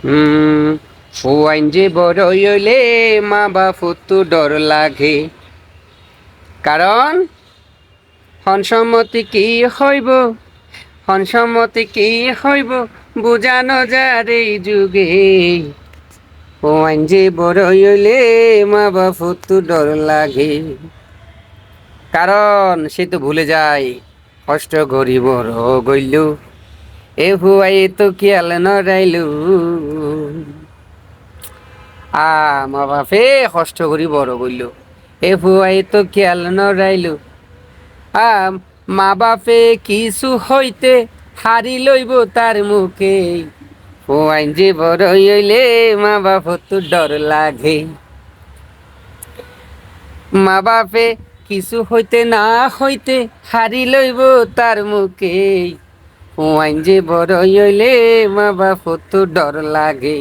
হুম ফুয়াইন যে বড় হইলে মা বাপ তো ডর লাগে, কারণ হনসম্মতি কি হইব, হনসম্মতি কি হইব বুঝানো যার এই যুগে। ফুয়াইন যে বড় হইলে মা বাপ তো ডর লাগে, কারণ সে তো ভুলে যায় কষ্ট করি বড় গইলু, এ ফুয়াই তো খেয়াল নড়াইলু। মা বাপে কষ্ট করি বড় করল, এ ফুয়াই তো খেয়াল নড়াইলু। আ মা বাপে কিছু হইতে হারি লইব তার মুখে, ফুয়াইন যে বড় হইলে মা বাপ তো ডর লাগে। মা বাপে কিছু হইতে না হইতে হারি লইব তার মুখে, ফুয়াইন যে বড় হইলে মা বাপ তো ডর লাগে।